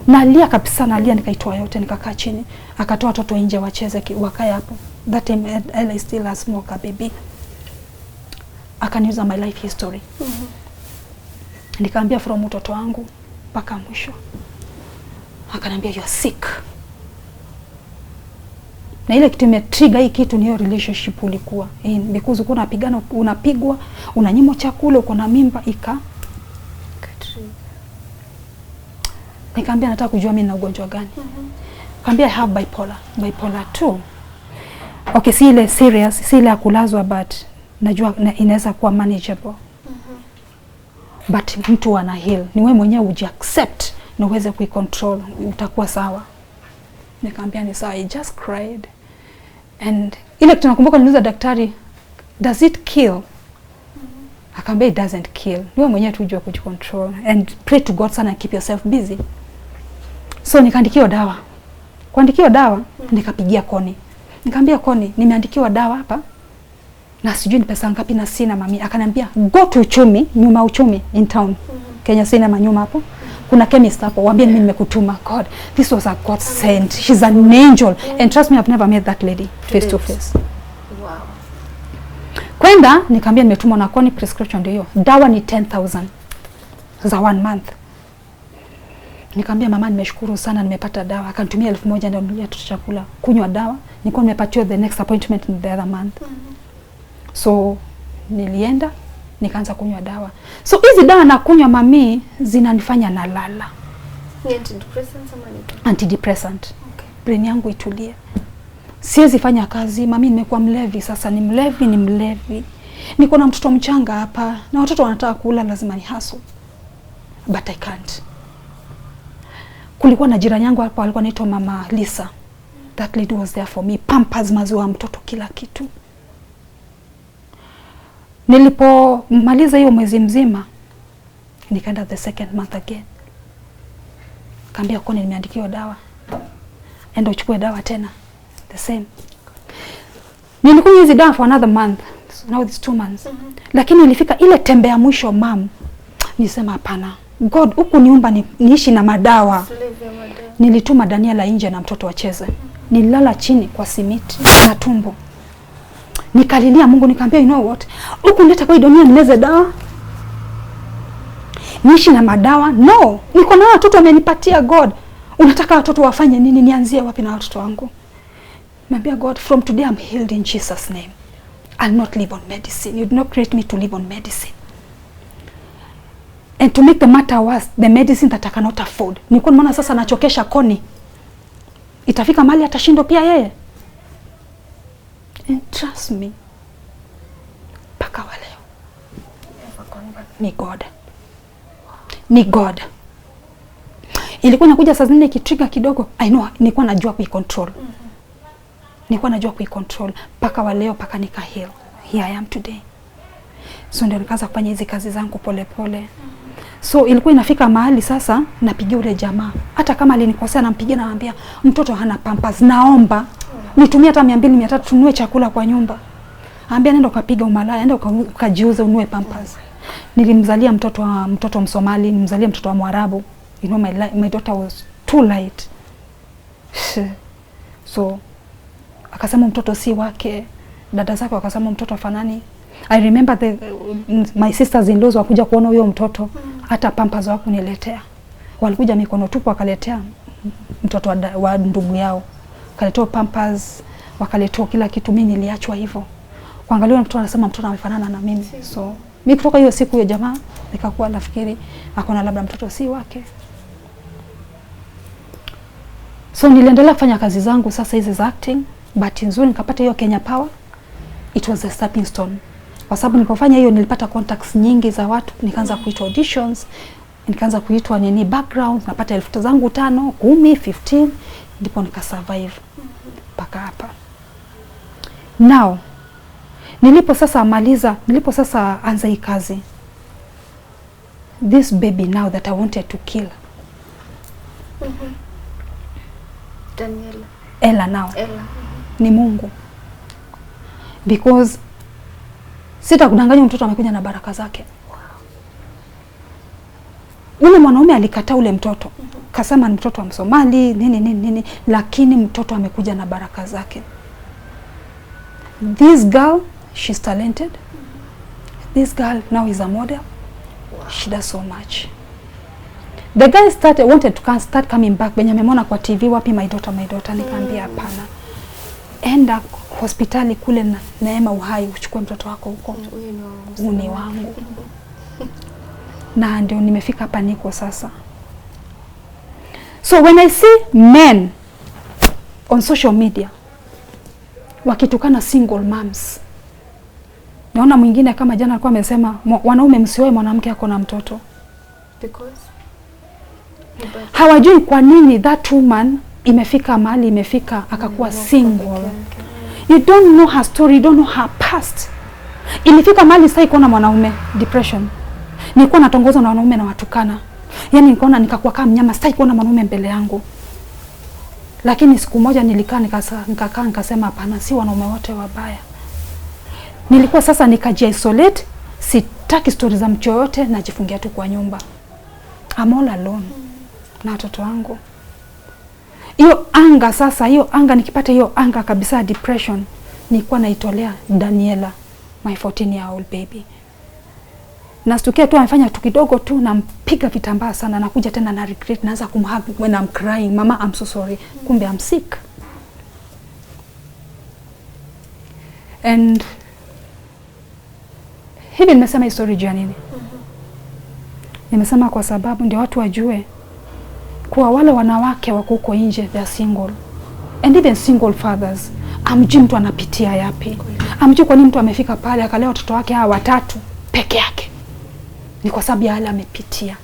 Nalia kabisa, nalia, nikaitoa yote, nikakaa chini. Akatoa watoto nje wacheze wakae hapo. That time Ella still has smoke a baby. Akaniuza my life history. Nikamwambia from mtoto wangu mpaka mwisho. Akaniambia, "You are sick." Na ile kitu imetrigger hii kitu ni hiyo relationship ulikuwa in, because uko unapigana, unapigwa, unanyimwa chakula, uko na mimba Nikamwambia, "Nataka kujua mimi na ugonjwa gani." Nikamwambia, "I have bipolar 2. Okay, si ile serious, si ile ya kulazwa, but najua inaweza kuwa manageable. But mtu ana heal. Ni wewe mwenyewe ujiaccept na uweze kuicontrol, utakuwa sawa." Nikamwambia ni sawa. I just cried. And ile tunakumbuka niliuliza daktari, "Does it kill?" Akamwambia, "It doesn't kill. Ni wewe mwenyewe tu ujue kujicontrol and pray to God sana and keep yourself busy." So nikaandikiwa dawa. Kuandikiwa dawa, nikapigia Connie. Nikamwambia, "Connie, nimeandikiwa dawa hapa. Na sijui ni pesa ngapi na sina mami." Akaniambia, "Go to Uchumi in town." Kenya Cinema nyuma hapo. Kuna chemist hapo. Waambie mimi nimekutuma. God, this was a God sent. She's an angel. And trust me, I've never met that lady face to face. Wow. Kwenda nikamwambia nimetumwa na Connie, prescription ndio hiyo. Dawa ni 10,000 za 1 month. Nikamwambia, "Mama, nimeshukuru sana nimepata dawa." Akanitumia 1000 ndio nilia chakula. Kunywa dawa. Nilikuwa nimepatiwa the next appointment in the other month. So nilienda nikaanza kunywa dawa. So hizi dawa na kunywa mami zinanifanya nalala. Ni antidepressant ama ni? Antidepressant. Okay. Brain yangu itulie. Siwezi fanya kazi, mami nimekuwa mlevi sasa, ni mlevi. Niko na mtoto mchanga hapa na watoto wanataka kula, lazima ni hustle. But I can't. Kulikuwa na jirani yangu hapa alikuwa anaitwa Mama Lisa. That lady was there for me. Pampers, maziwa mtoto, kila kitu. Nilipomaliza hiyo mwezi mzima, nikaenda the second month again. Kaambia Connie, nimeandikiwa dawa. Enda uchukue dawa tena. The same. Nilikunywa hizi dawa for another month. So now it's 2 months. Lakini ilifika ile tembe ya mwisho, mam, nisema hapana. God, huku niumba niishi na madawa. Nilituma Daniela nje na mtoto wacheze. Nililala chini kwa simiti na tumbo. Nikalilia Mungu, nikamwambia, "You know what? Huku nileta kwa dunia nimeze dawa. Niishi na madawa? No. Niko na watoto wamenipatia God. Unataka watoto wafanye nini? Nianzie wapi na watoto wangu?" Niambia God, "From today I'm healed in Jesus' name. I'll not live on medicine. You did not create me to live on medicine." And to make the matter worse, the medicine that I cannot afford. Nilikuwa nimeona sasa nachokesha Koni. Itafika mahali atashindwa pia yeye. And trust me, paka wa leo, ni God. Ni God. Ilikuwa nakuja saa zingine ikitrigger kidogo, I know, nilikuwa najua kuicontrol. Nilikuwa najua kuicontrol. Paka wa leo, paka nika heal. Here I am today. So ndio nikaanza kufanya hizi kazi zangu pole pole. So ilikuwa inafika mahali sasa napigia ule jamaa. Hata kama alinikosea nampigia namwambia mtoto hana pampers. Naomba nitumie hata 200 300 tunue chakula kwa nyumba. Anambia nenda ukapiga umalaya, nenda ukajiuze unue pampers. Nilimzalia mtoto Msomali, nimzalia mtoto wa Mwarabu. You know my daughter was too light. So akasema mtoto si wake. Dada zake wakasema mtoto fanani. I remember my sisters in laws wakuja kuona huyo mtoto, hata pampers wako niletea. Walikuja mikono tupu wakaletea mtoto wa ndugu yao. Kaletea pampers, wakaletea kila kitu, mimi niliachwa hivyo. Kuangalia mtoto anasema mtoto amefanana na mimi. So mimi kutoka hiyo siku hiyo jamaa nikakuwa nafikiri akona labda mtoto si wake. So niliendelea kufanya kazi zangu sasa hizi za acting, but nzuri nikapata hiyo Kenya Power. It was a stepping stone. Kwa sababu nilipofanya hiyo nilipata contacts nyingi za watu, nikaanza kuitwa auditions, nikaanza kuitwa background, napata 5,000, 10, 15, ndipo nikasurvive mpaka hapa. Now, nilipo sasa anza hii kazi, this baby now that I wanted to kill, Daniela. Ella now. Ella. Ni Mungu. Because sita kudanganya, mtoto amekuja na baraka zake. Ule mwanaume alikataa ule mtoto. Kasema ni mtoto wa Msomali, nini, lakini mtoto amekuja na baraka zake. This girl, she's talented. This girl now is a model. She does so much. The guy wanted to start coming back. Benye amemona kwa TV, wapi my daughter, nikaambia hapana. Enda hospitali kule na Neema Uhai uchukue mtoto wako huko. Uni wangu. Na ndio nimefika hapa niko sasa. So when I see men on social media wakitukana single moms, naona mwingine kama jana alikuwa amesema wanaume msioe mwanamke ako na mtoto. Because hawajui kwa nini that woman imefika mahali imefika akakuwa single. You don't know her story, you don't know her past. Ilifika mahali sasa iko na mwanaume, depression. Nilikuwa natongozwa na wanaume na watukana. Yaani nikaona nikakuwa kama mnyama, sasa iko na mwanaume mbele yangu. Lakini siku moja nikakaa nikasema hapana, si wanaume wote wabaya. Nilikuwa sasa nikaji-isolate, sitaki stories za mtu yote, najifungia tu kwa nyumba. I'm all alone na watoto wangu. Hiyo anga nikipata hiyo anga kabisa depression, nilikuwa naitolea Daniela, my 14-year-old baby. Nastukia tu amefanya tu kidogo tu nampiga vitambaa sana, nakuja tena na regret, naanza kumhug when I'm crying, mama I'm so sorry, kumbe I'm sick. And hivi nimesema story juu nini? Nimesema kwa sababu ndio watu wajue kwa wale wanawake wako huko nje, they are single. And even single fathers, amjui mtu anapitia yapi. Amjui kwa nini mtu amefika pale akalea watoto wake hawa 3 peke yake. Ni kwa sababu ya hali amepitia.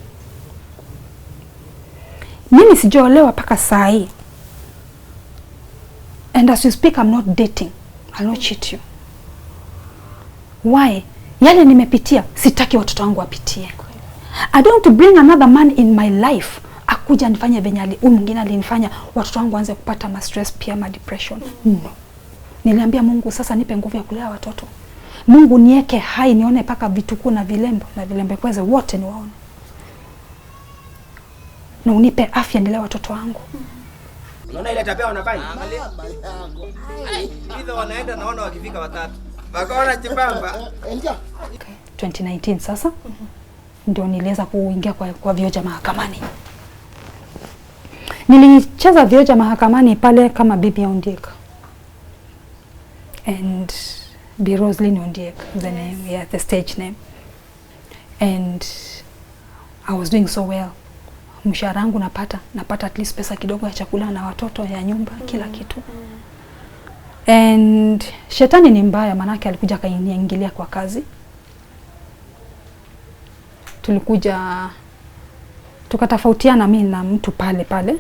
Mimi sijaolewa paka saa hii. And as you speak, I'm not dating. I'll not cheat you. Why? Yale nimepitia, sitaki watoto wangu wapitie. I don't want to bring another man in my life akuja nifanye venye mwingine alinifanya, watoto wangu waanze kupata stress pia depression. No. Niliambia Mungu sasa nipe nguvu ya kulea watoto. Mungu nieke hai nione paka vitukuu na vilembe kweze wote niwaone. Na unipe afya nilee watoto wangu. Unaona ile tabia wanafanya? Hizo wanaenda naona wakifika 3. Wakaona chipamba. 2019 sasa. Ndio niliweza kuingia kwa vioja mahakamani. Nilicheza vioja mahakamani pale kama Bibi Ondiek. And Bi Roslyn Ondiek, the name, yeah, the stage name. And I was doing so well. Mshahara wangu napata at least pesa kidogo ya chakula na watoto, ya nyumba, kila kitu. And shetani ni mbaya, manake alikuja akaniingilia kwa kazi. Tulikuja tukatofautiana mimi na mtu pale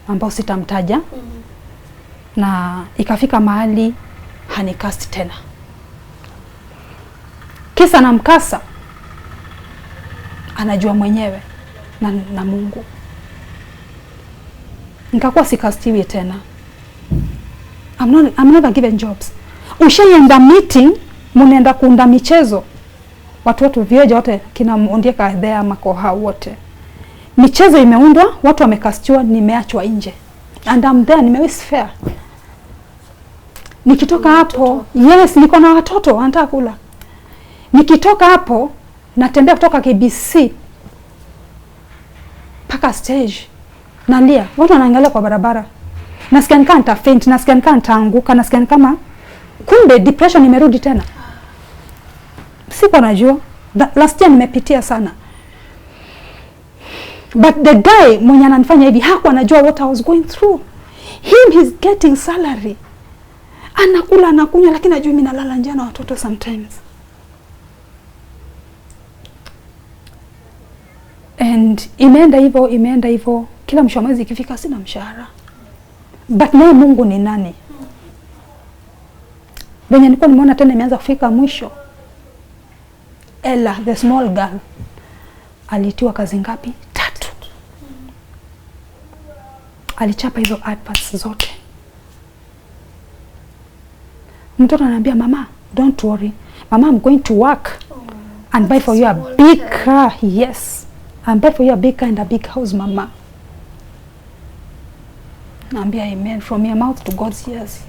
ambao sitamtaja. Na ikafika mahali hanikasti tena. Kisa na mkasa anajua mwenyewe na Mungu. Nikakuwa sikastiwi tena. I'm never given jobs. Ushaenda meeting, mnaenda kuunda michezo. Watu vioja wote kina Ondieka there, Makoha wote. Michezo imeundwa, watu wamekastiwa, nimeachwa nje. And I'm there, nimewaste fair. Nikitoka hapo, yes, niko na watoto wanataka kula. Nikitoka hapo, natembea kutoka KBC paka stage. Nalia, watu wanaangalia kwa barabara. Nasikia nikama nita faint, nasikia nikama nitaanguka, nasikia kama kumbe depression imerudi tena. Siko najua. Last year nimepitia sana. But the guy mwenye ananifanya hivi hakuwa anajua what I was going through. He's getting salary. Anakula anakunywa, lakini najua mimi nalala njaa na watoto sometimes. And imeenda hivyo kila mwisho wa mwezi ikifika sina mshahara. But naye Mungu ni nani? Venye nilikuwa nimeona tena imeanza kufika mwisho. Ella, the small girl, alitiwa kazi ngapi? 3. Alichapa hizo adverts zote. Mtoto ananiambia, mama, don't worry. Mama, I'm going to work and buy for you a big car. Yes. And buy for you a big car and a big house, mama. Naambia amen, from your mouth to God's ears.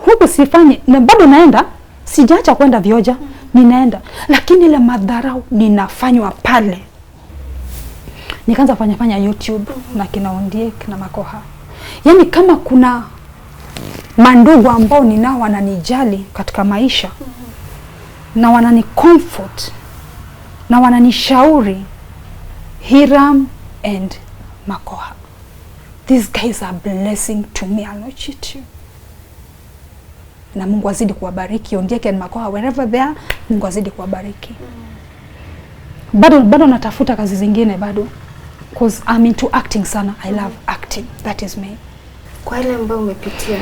Huku sifanyi, na bado naenda, sijaacha kwenda vioja, ninaenda. Lakini ile madharau ninafanywa pale. Nikaanza fanya YouTube na kina Ondiek na Makoha. Yaani kama kuna mandugu ambao ninao wananijali katika maisha na wanani comfort na wananishauri, Hiram and Makoha. These guys are blessing to me, I'll not cheat you. Na Mungu azidi kuwabariki. Ondiek and Makoha, wherever they are, Mungu azidi kuwabariki. Bado natafuta kazi zingine bado. Because I'm into acting sana. I love acting. That is me. Kwa ile ambayo umepitia,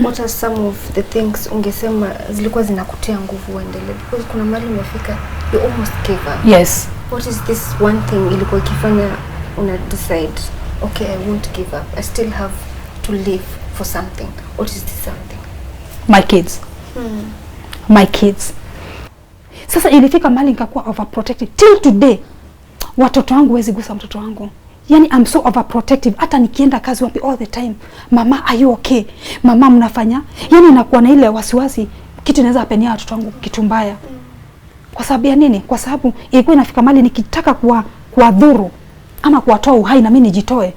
what are some of the things ungesema zilikuwa zinakutia nguvu uendelee? Because kuna mahali umefika, you almost gave up. Yes. What is this one thing ilikuwa ikifanya una decide, okay, I won't give up. I still have to live for something. What is this something? My kids. My kids. Sasa ilifika mahali nikakuwa overprotected. Till today, watoto wangu wezi gusa mtoto wangu. Yani I'm so overprotective. Hata nikienda kazi wapi all the time. Mama, are you okay? Mama, mnafanya? Yani nakuwa na ile wasiwasi kitu inaweza hapenia watoto wangu kitu mbaya. Kwa sababu ya nini? Kwa sababu ilikuwa inafika mahali nikitaka kuwadhuru ama kuwatoa uhai na mimi nijitoe.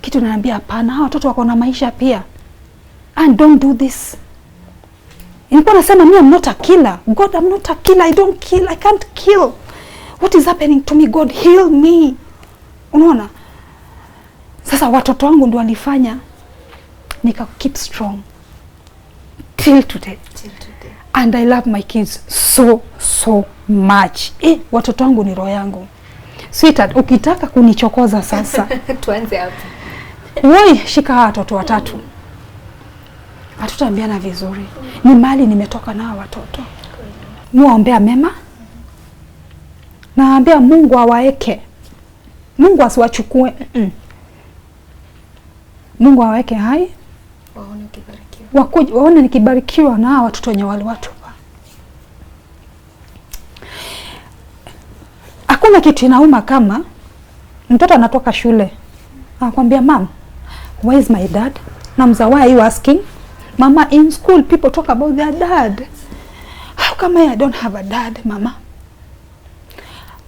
Kitu naniambia hapana, hawa watoto wako na maisha pia. And don't do this. Nilikuwa nasema mimi I'm not a killer. God, I'm not a killer. I don't kill. I can't kill. What is happening to me? God, heal me. Unaona? Sasa watoto wangu ndio walifanya nika keep strong till today. And I love my kids so much. Watoto wangu ni roho yangu. Sweetheart, ukitaka kunichokoza sasa. Tuanze hapo. Wewe shika watoto 3. Hatutaambiana vizuri. Ni mali nimetoka na watoto. Muombea mema. Naambia Mungu awaeke. Mungu asiwachukue. Mungu aweke hai. Waone ukibarikiwa. Waone nikibarikiwa na watoto wenye wale watu. Hakuna kitu inauma kama mtoto anatoka shule. Anakuambia, "Mom, where is my dad?" Namza, "Why are you asking?" "Mama, in school people talk about their dad." "How come I don't have a dad, mama?"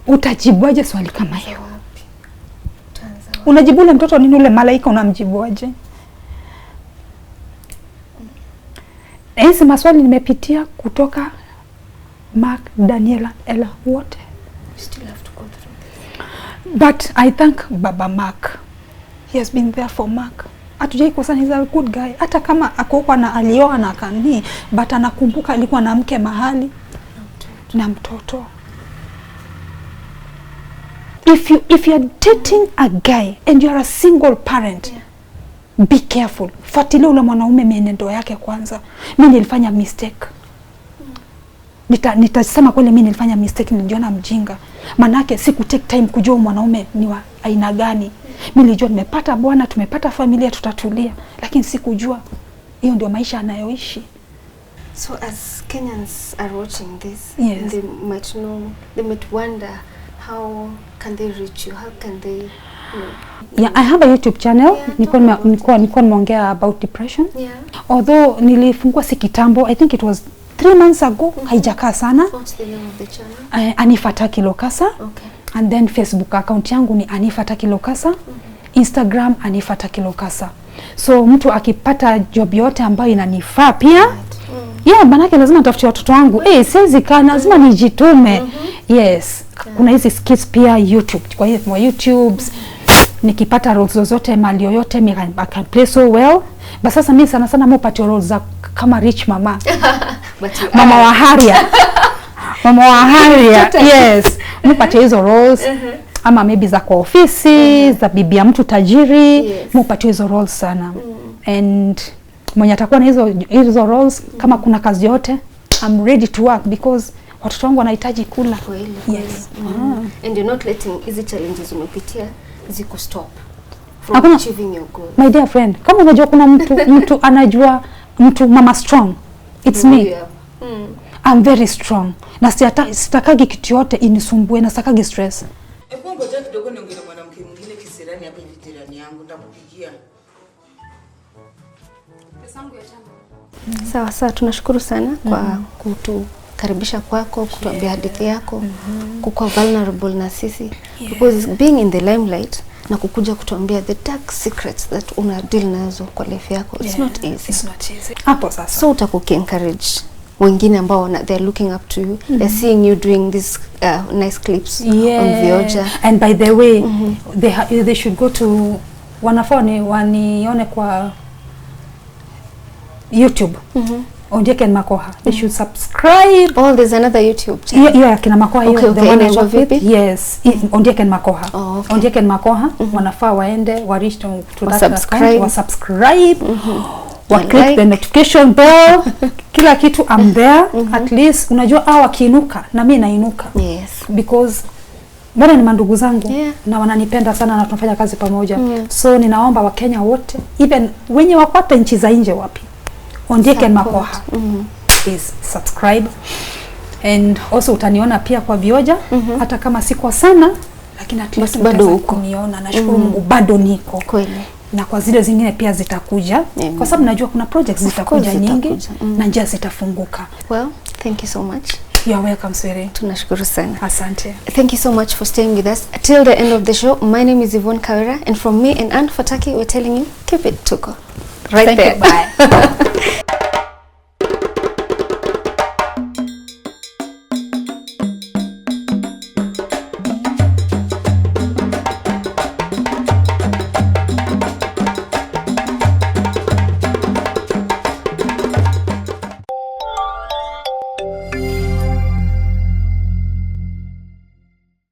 Utajibuaje swali kama hiyo? Unajibule mtoto nini ule malaika unamjibuaje? Hizi maswali nimepitia kutoka Mark, Daniela, Ella, wote. But I thank Baba Mark. He has been there for Mark. Hatujai kusana, he's a good guy. Hata kama akokuwa na alioa na kani, but anakumbuka alikuwa na mke mahali na mtoto. If you are dating a guy and you are a single parent, be careful. Fuatilia ule mwanaume mienendo yake kwanza. Mimi nilifanya mistake. Nitasema kweli mimi nilifanya mistake, nilijiona mjinga. Manake siku take time kujua mwanaume ni wa aina gani. Mimi nilijua nimepata bwana, tumepata familia, tutatulia. Lakini sikujua hiyo ndio maisha anayoishi. So as Kenyans are watching this, yes, they might know, they might wonder how can they reach you? How can they, you know? Yeah, I have a YouTube channel. Nilikuwa nimeongea about depression. Yeah. Although nilifungua si kitambo, I think it was 3 months ago. Haijakaa sana. What's the name of the channel? Anifa Taki Lokasa. Okay. And then Facebook account yangu ni Anifa Taki Lokasa. Instagram Anifa Taki Lokasa. So mtu akipata job yote ambayo inanifaa pia, yeah, manake lazima nitafutie watoto wangu. Siwezi kaa, lazima nijitume. Yes. Kuna hizi skills pia YouTube. Kwa hiyo kwa YouTube nikipata roles zozote mali yoyote I can play so well. But sasa mimi sana sana mpate roles za kama rich mama. Mama wa Haria. Mama wa Haria. Yes. Mpate hizo roles. Ama maybe za kwa ofisi, za bibi ya mtu tajiri, mpate hizo roles sana. And mwenye atakuwa na hizo roles, kama kuna kazi yote, I'm ready to work because watoto wangu wanahitaji kula. Yes. And you're not letting easy challenges umepitia zikustop from Hakuna, achieving your goal. My dear friend, kama unajua kuna mtu anajua mtu mama strong, it's me. I'm very strong. Na sitakagi kitu yote inisumbue, na sitakagi stress. Ngoja kidogo niongee na mwanamke mwingine kisirani hapa hivi, tirani yangu nitakupigia. Sawa sawa, tunashukuru sana kwa kutukaribisha kwako, kutuambia hadithi yako, kukuwa vulnerable na sisi, because being in the limelight na kukuja kutuambia the dark secrets that una deal nazo kwa life yako, it's not easy. It's not easy. Hapo sasa. So encourage wengine ambao they're looking up to you, they're seeing you doing this nice clips on Vioja. And by the way, they should go to wanione kwa YouTube. Ondieke Makoha. They should subscribe. Oh, there's another YouTube channel. Yeah, kina Makoha hiyo. The one I work with. Yes. Ondieke Makoha. Oh, okay. Ondieke Makoha. Wanafaa waende reach to that subscribe. account, subscribe. Click the notification bell. Kila kitu I'm there. At least unajua wakiinuka na mimi nainuka. Yes. Because bwana ni mandugu zangu na wananipenda sana na tunafanya kazi pamoja. So ninaomba Wakenya wote, even wenye wapata nchi za nje wapi, Ondieke Makoha. Please subscribe. And also utaniona pia kwa Vioja, hata kama siko sana, lakini at least bado uko. Kuniona. Nashukuru Mungu bado niko. Kweli. Na kwa zile zingine pia zitakuja. Kwa sababu najua kuna projects zitakuja nyingi na njia zitafunguka. Well, thank you so much. You are welcome, sweetie. Tunashukuru sana. Asante. Thank you so much for staying with us till the end of the show. My name is Yvonne Kawira, and from me and Anne Fataki, we're telling you, keep it tuko. Right. Thank there. You, bye.